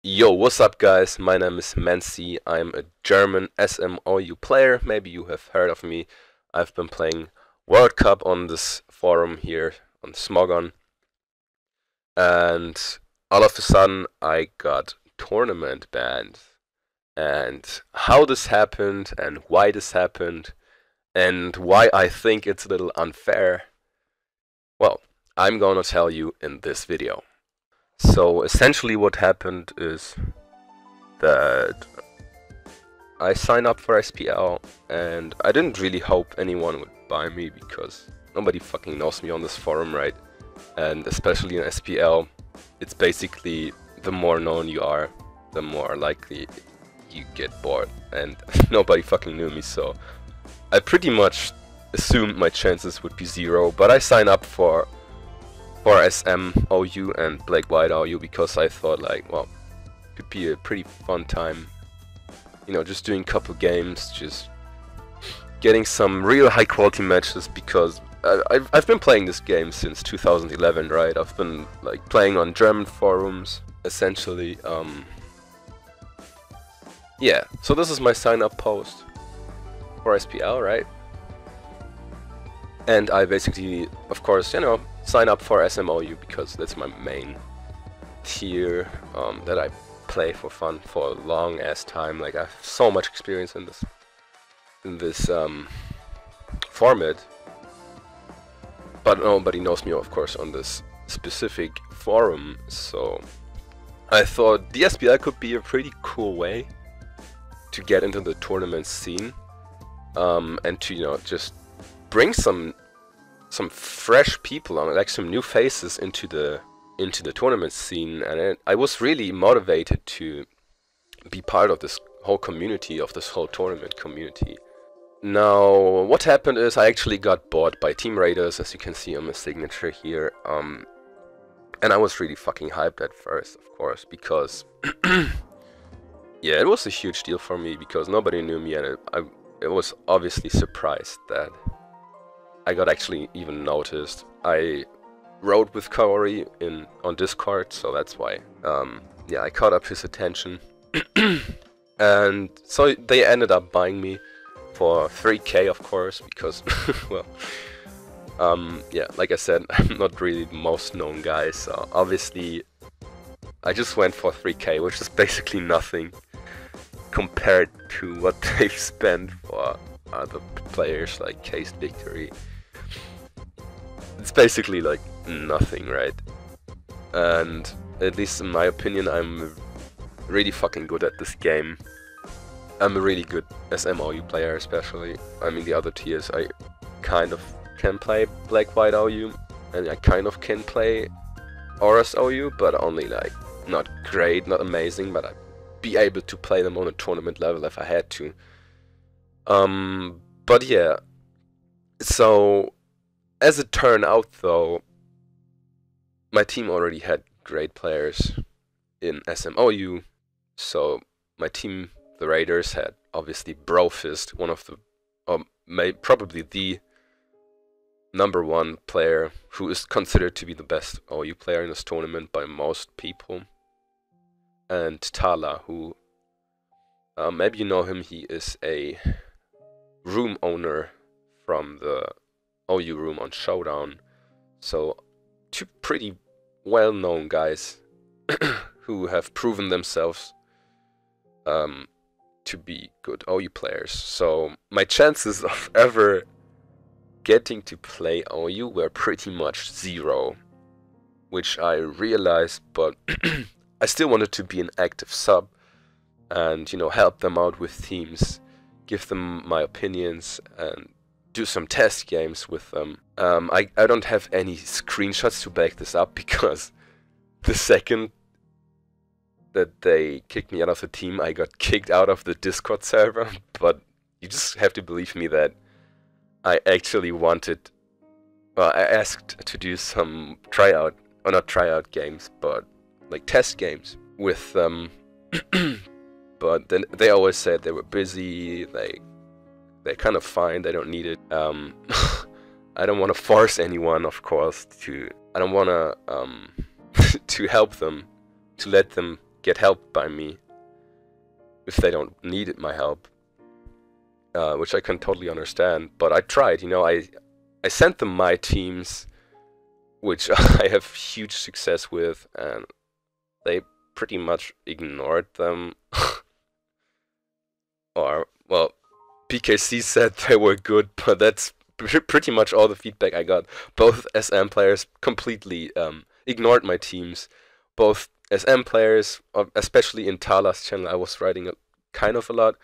Yo, what's up guys? My name is Menci. I'm a German SMOU player. Maybe you have heard of me. I've been playing World Cup on this forum here on Smogon. And all of a sudden I got tournament banned. And how this happened and why this happened and why I think it's a little unfair, well, I'm gonna tell you in this video. So essentially what happened is that I signed up for SPL and I didn't really hope anyone would buy me because nobody fucking knows me on this forum, right? And especially in SPL, it's basically the more known you are, the more likely you get bored, and nobody fucking knew me, so I pretty much assumed my chances would be zero, but I signed up for SMOU and Black White OU because I thought like, well, it could be a pretty fun time. You know, just doing a couple games, just getting some real high quality matches because I've been playing this game since 2011, right? I've been like playing on German forums, essentially. Yeah, so this is my sign up post for SPL, right? And I basically, of course, you know, sign up for SMOU because that's my main tier that I play for fun for a long ass time. Like I have so much experience in this format, but nobody knows me, of course, on this specific forum. So I thought the SPL could be a pretty cool way to get into the tournament scene, and to, you know, just bring some fresh people on, like some new faces into the tournament scene, and I was really motivated to be part of this whole community, of this whole tournament community. Now, what happened is I actually got bought by Team Raiders, as you can see on my signature here, and I was really fucking hyped at first, of course, because yeah, it was a huge deal for me because nobody knew me, and it was obviously surprised that I got actually even noticed. I wrote with Kaori on Discord, so that's why. Yeah, I caught up his attention, and so they ended up buying me for 3K, of course, because well, yeah, like I said, I'm not really the most known guy, so obviously I just went for 3K, which is basically nothing compared to what they've spent for other players like Case Victory. It's basically like nothing, right? And at least in my opinion, I'm really fucking good at this game. I'm a really good SMOU player, especially. I mean, the other tiers I kind of can play Black White OU, and I kind of can play Oras OU, but only like not great, not amazing, but I'd be able to play them on a tournament level if I had to. But yeah, so as it turned out though, my team already had great players in SMOU, so my team, the Raiders, had obviously Brofist, one of the, probably the #1 player who is considered to be the best OU player in this tournament by most people, and Tala, who, maybe you know him, he is a room owner from the OU room on Showdown. So two pretty well-known guys who have proven themselves to be good OU players. So my chances of ever getting to play OU were pretty much zero, which I realized, but I still wanted to be an active sub and, you know, help them out with teams, give them my opinions, and do some test games with them. I don't have any screenshots to back this up because the second that they kicked me out of the team, I got kicked out of the Discord server. But you just have to believe me that I actually wanted, well, I asked to do some tryout, or not tryout games, but like test games with them. But then they always said they were busy, they're kind of fine, they don't need it. I don't want to force anyone, of course, I don't want to to help them, to let them get help by me if they don't need my help, which I can totally understand. But I tried, you know, I sent them my teams, which I have huge success with, and they pretty much ignored them. Or, well, PKC said they were good, but that's pretty much all the feedback I got. Both SM players completely ignored my teams. Both SM players, especially in Tala's channel, I was writing kind of a lot,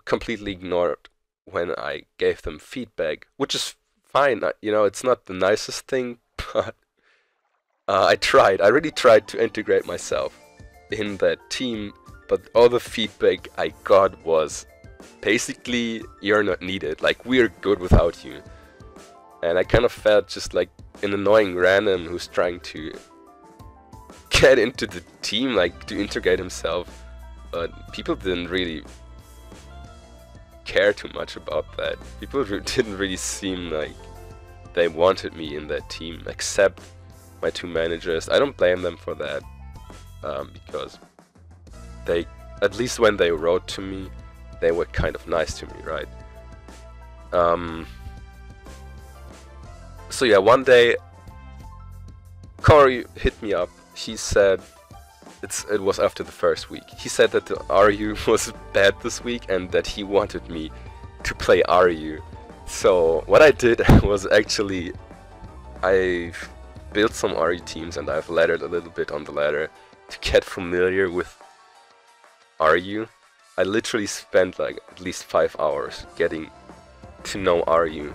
completely ignored when I gave them feedback, which is fine. You know, it's not the nicest thing, but I tried. I really tried to integrate myself in that team, but all the feedback I got was basically, you're not needed, like, we're good without you. And I kind of felt just like an annoying random who's trying to get into the team, like, to integrate himself. But people didn't really care too much about that. People didn't really seem like they wanted me in that team, except my two managers. I don't blame them for that, because they, at least when they wrote to me, they were kind of nice to me, right? So yeah, one day Corey hit me up. He said, it was after the first week. He said that the RU was bad this week and that he wanted me to play RU. So what I did was actually, I built some RU teams and I've laddered a little bit on the ladder to get familiar with RU. I literally spent like at least 5 hours getting to know RU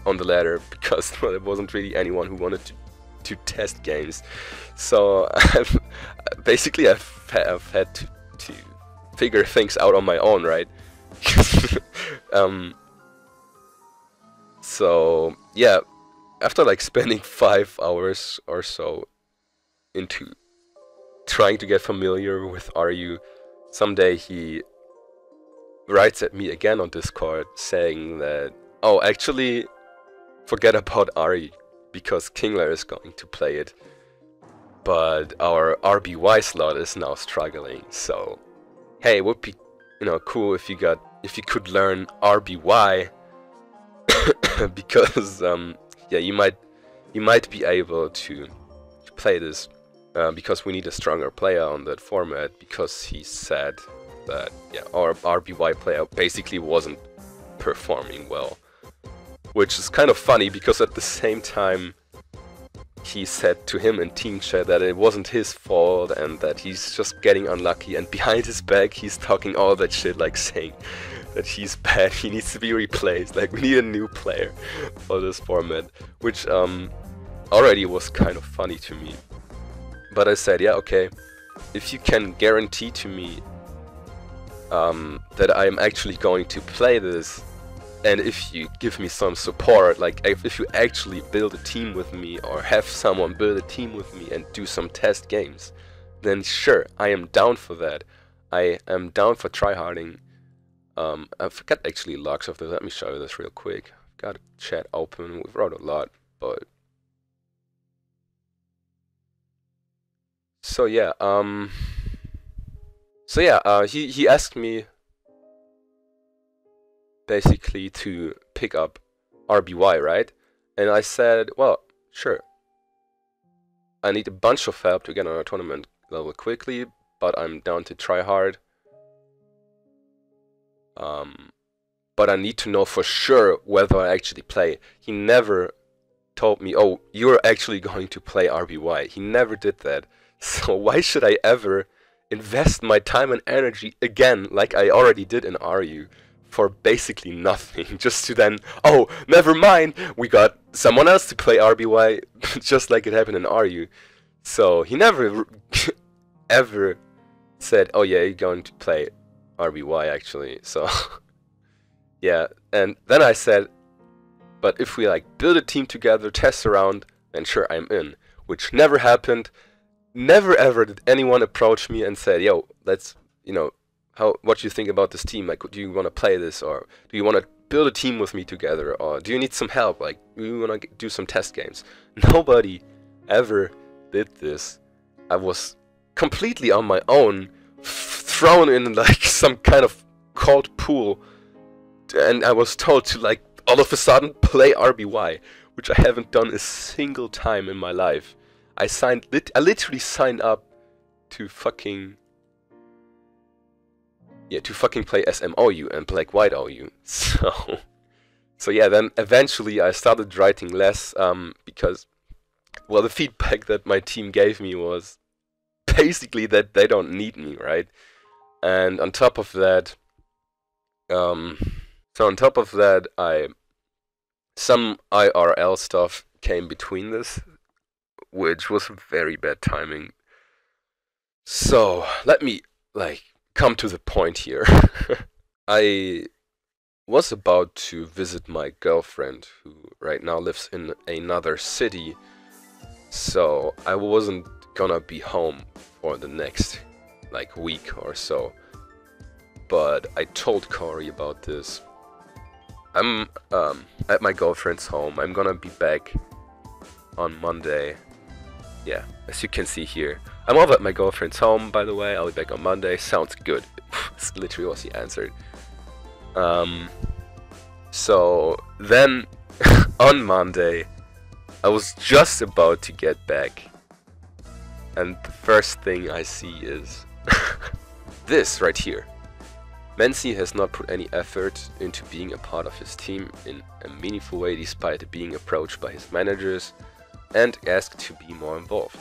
on the ladder, because well, there wasn't really anyone who wanted to test games. So basically I've had to figure things out on my own, right? So yeah, after like spending 5 hours or so into trying to get familiar with RU, someday he writes at me again on Discord saying that, oh, actually, forget about RE, because Kingler is going to play it, but our RBY slot is now struggling. So, hey, it would be, you know, cool if you could learn RBY, because yeah, you might be able to play this. Because we need a stronger player on that format, because he said that, yeah, our RBY player basically wasn't performing well. Which is kind of funny, because at the same time he said to him in team chat that it wasn't his fault and that he's just getting unlucky, and behind his back he's talking all that shit, like saying that he's bad, he needs to be replaced, like we need a new player for this format, which already was kind of funny to me. But I said, yeah, okay, if you can guarantee to me that I'm actually going to play this, and if you give me some support, like if you actually build a team with me, or have someone build a team with me and do some test games, then sure, I am down for that. I am down for tryharding. I forgot actually logs of this. Let me show you this real quick. I've got a chat open. We wrote a lot, but so yeah, he asked me basically to pick up RBY, right? And I said, well, sure. I need a bunch of help to get on a tournament level quickly, but I'm down to try hard. But I need to know for sure whether I actually play. He never told me, oh, you're actually going to play RBY. He never did that. So why should I ever invest my time and energy again, like I already did in RU, for basically nothing, just to then, oh, never mind, we got someone else to play RBY, just like it happened in RU. So he never ever said, oh yeah, you're going to play RBY actually. So yeah, and then I said, but if we like build a team together, test around, then sure, I'm in. Which never happened. Never ever did anyone approach me and say, yo, let's, you know, what do you think about this team? Like, do you want to play this, or do you want to build a team with me together, or do you need some help? Like, do you want to do some test games? Nobody ever did this. I was completely on my own, thrown in like some kind of cold pool, and I was told to like all of a sudden play RBY, which I haven't done a single time in my life. I literally signed up to fucking play SMOU and Black White OU. So yeah, then eventually I started writing less because, well, the feedback that my team gave me was basically that they don't need me, right? And on top of that, some IRL stuff came between this, which was very bad timing. So let me like come to the point here. I was about to visit my girlfriend, who right now lives in another city, so I wasn't gonna be home for the next like week or so. But I told Corey about this. I'm at my girlfriend's home. I'm gonna be back on Monday. Yeah, as you can see here. I'm over at my girlfriend's home, by the way. I'll be back on Monday. Sounds good. That's literally what she answered. So then on Monday, I was just about to get back, and the first thing I see is this right here. Menci has not put any effort into being a part of his team in a meaningful way, despite being approached by his managers and asked to be more involved.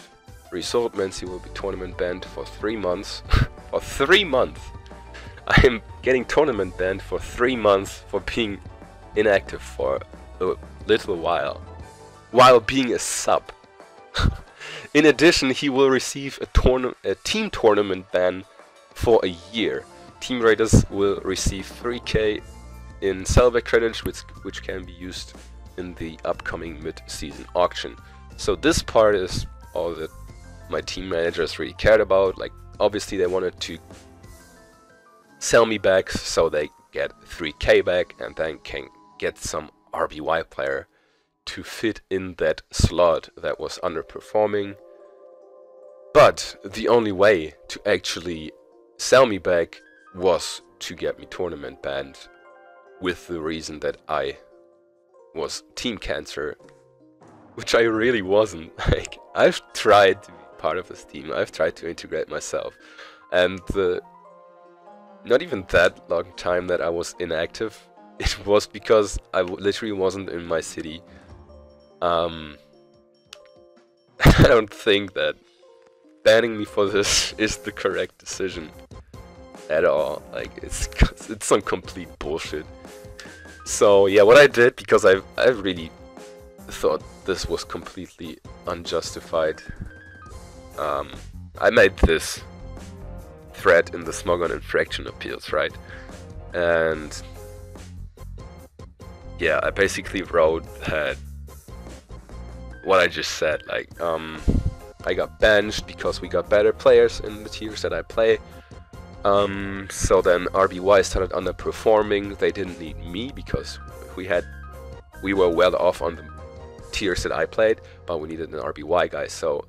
Result: Menci will be tournament banned for 3 months. For 3 months! I am getting tournament banned for 3 months for being inactive for a little while being a sub. In addition, he will receive a team tournament ban for a year. Team raiders will receive 3k in sellback credits, which can be used in the upcoming mid-season auction. So this part is all that my team managers really cared about. Like, obviously they wanted to sell me back so they get 3k back and then can get some RBY player to fit in that slot that was underperforming. But the only way to actually sell me back was to get me tournament banned, with the reason that I was team cancer, which I really wasn't. Like, I've tried to be part of this team, I've tried to integrate myself, and the not even that long time that I was inactive, it was because I literally wasn't in my city. I don't think that banning me for this is the correct decision at all. Like, it's some complete bullshit. So yeah, what I did, because I really thought this was completely unjustified, I made this thread in the Smogon infraction appeals, right? And yeah, I basically wrote that what I just said, like, I got benched because we got better players in the tiers that I play. So then RBY started underperforming. They didn't need me because we were well off on the tiers that I played, but we needed an RBY guy. So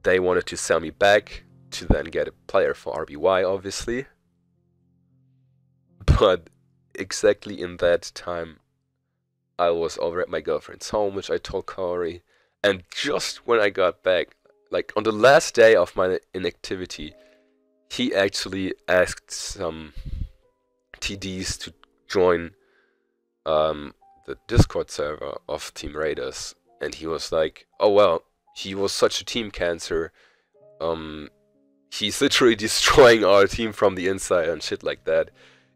they wanted to sell me back to then get a player for RBY, obviously. But exactly in that time, I was over at my girlfriend's home, which I told Corey. And just when I got back, like on the last day of my inactivity, he actually asked some TDs to join the Discord server of Team Raiders, and he was like, oh well, he was such a team cancer, he's literally destroying our team from the inside and shit like that.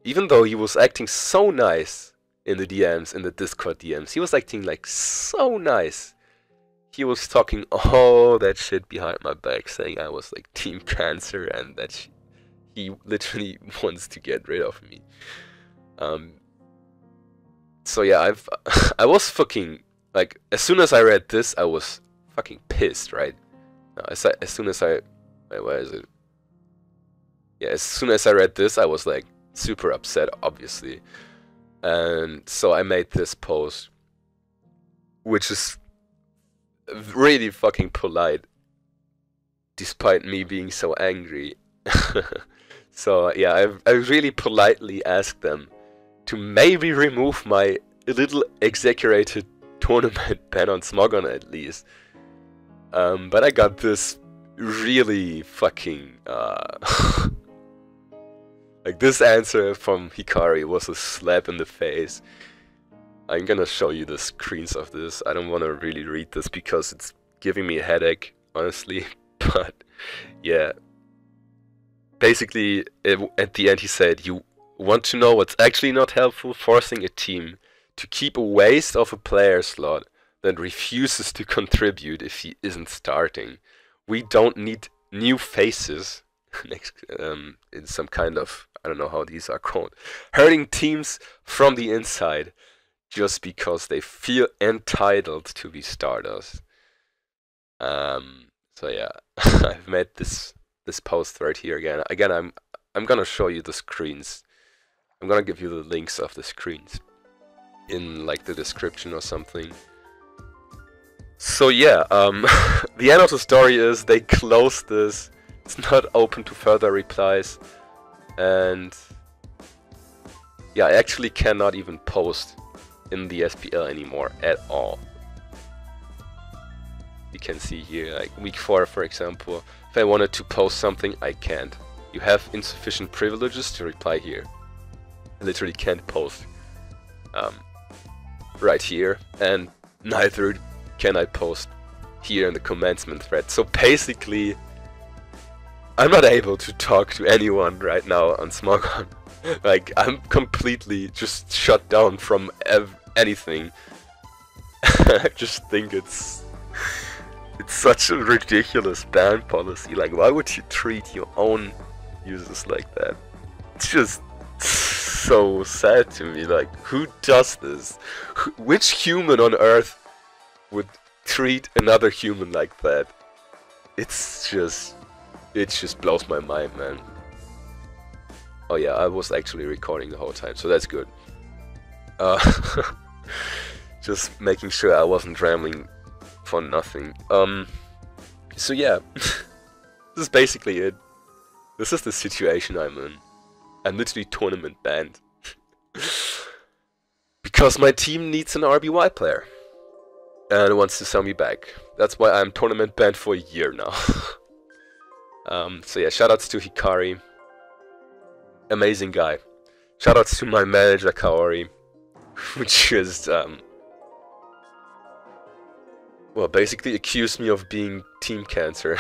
Even though he was acting so nice in the DMs, in the Discord DMs, he was acting like so nice. He was talking all that shit behind my back, saying I was like team cancer and that he literally wants to get rid of me. So yeah, I was fucking, like, as soon as I read this, I was fucking pissed, right? As soon as I, wait, where is it? Yeah, as soon as I read this, I was like super upset, obviously. And so I made this post, which is really fucking polite, despite me being so angry. So yeah, I really politely asked them to maybe remove my little exaggerated tournament ban on Smogon at least. But I got this really fucking like, this answer from Hikari was a slap in the face. I'm gonna show you the screens of this. I don't want to really read this because it's giving me a headache, honestly. But yeah, basically at the end he said, you want to know what's actually not helpful? Forcing a team to keep a waste of a player slot that refuses to contribute if he isn't starting. We don't need new faces in some kind of, I don't know how these are called, hurting teams from the inside just because they feel entitled to be starters. So yeah, I've made this post right here again. I'm gonna show you the screens. I'm gonna give you the links of the screens in like the description or something. So yeah, the end of the story is they closed this. It's not open to further replies, and yeah, I actually cannot even post in the SPL anymore at all. You can see here, like week 4 for example, if I wanted to post something, I can't. You have insufficient privileges to reply here. I literally can't post right here, and neither can I post here in the commencement thread. So basically, I'm not able to talk to anyone right now on Smogon. Like, I'm completely just shut down from anything. I just think it's such a ridiculous ban policy. Like, why would you treat your own users like that? It's just so sad to me. Like, who does this? Which human on earth would treat another human like that? It just blows my mind, man. Oh yeah, I was actually recording the whole time, so that's good. Just making sure I wasn't rambling for nothing. So yeah, this is basically it. This is the situation I'm in. I'm literally tournament banned. Because my team needs an RBY player. And wants to sell me back. That's why I'm tournament banned for a year now. So yeah, shoutouts to Hikari. Amazing guy. Shoutouts to my manager Kaori, who just well, basically accused me of being team cancer.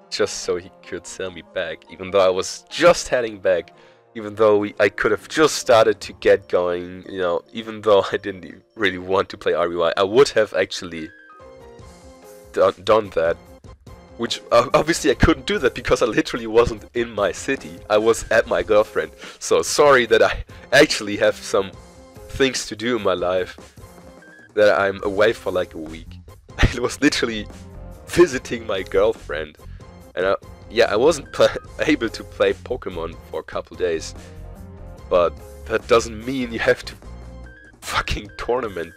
Just so he could sell me back, even though I was just heading back, even though I could have just started to get going, you know, even though I didn't really want to play RBY, I would have actually done that. Which, obviously I couldn't do that because I literally wasn't in my city. I was at my girlfriend. So sorry that I actually have some things to do in my life, that I'm away for like a week. I was literally visiting my girlfriend. And yeah, I wasn't able to play Pokemon for a couple days. But that doesn't mean you have to fucking tournament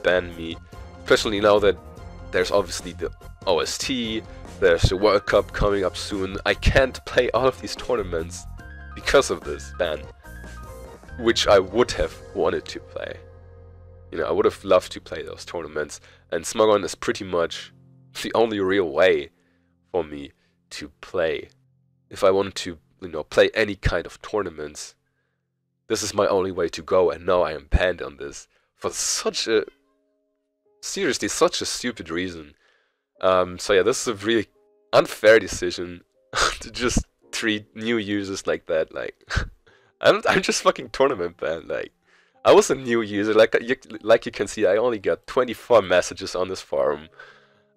ban me. Especially now that there's obviously the OST, there's the World Cup coming up soon. I can't play all of these tournaments because of this ban, which I would have wanted to play. You know, I would have loved to play those tournaments, and Smogon is pretty much the only real way for me to play. If I want to, you know, play any kind of tournaments, this is my only way to go, and now I am banned on this for such a, seriously, such a stupid reason. So yeah, this is a really unfair decision to just treat new users like that. Like, I'm just fucking tournament banned. Like, I was a new user. Like you can see, I only got 24 messages on this forum.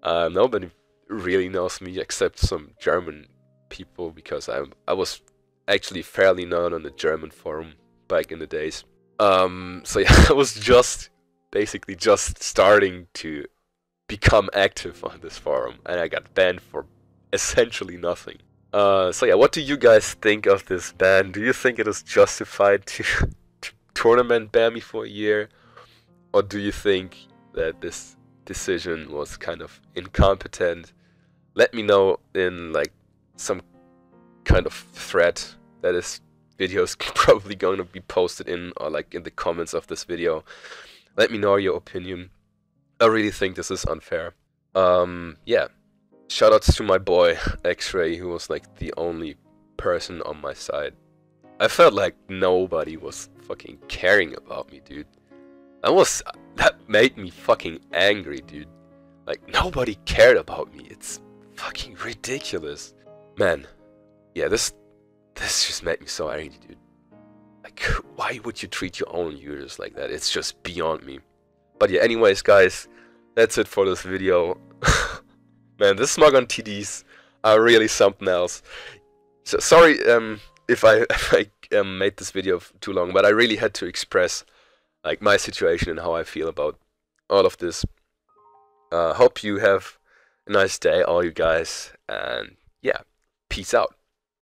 Nobody really knows me except some German people, because I was actually fairly known on the German forum back in the days. So yeah, I was basically just starting to become active on this forum, and I got banned for essentially nothing. So yeah, what do you guys think of this ban? Do you think it is justified to tournament ban me for a year, or do you think that this decision was kind of incompetent? let me know in like some kind of thread that is videos probably going to be posted in, or like in the comments of this video. Let me know your opinion. I really think this is unfair. Yeah. Shoutouts to my boy X-Ray, who was like the only person on my side. I felt like nobody was fucking caring about me, dude. That made me fucking angry, dude. Like, nobody cared about me. It's fucking ridiculous. Man, yeah, this just made me so angry, dude. Like, why would you treat your own users like that? It's just beyond me. But yeah, anyways, guys, that's it for this video. Man, the Smogon TDs are really something else. So sorry if I made this video too long, but I really had to express like my situation and how I feel about all of this. Hope you have a nice day, all you guys, and yeah, peace out.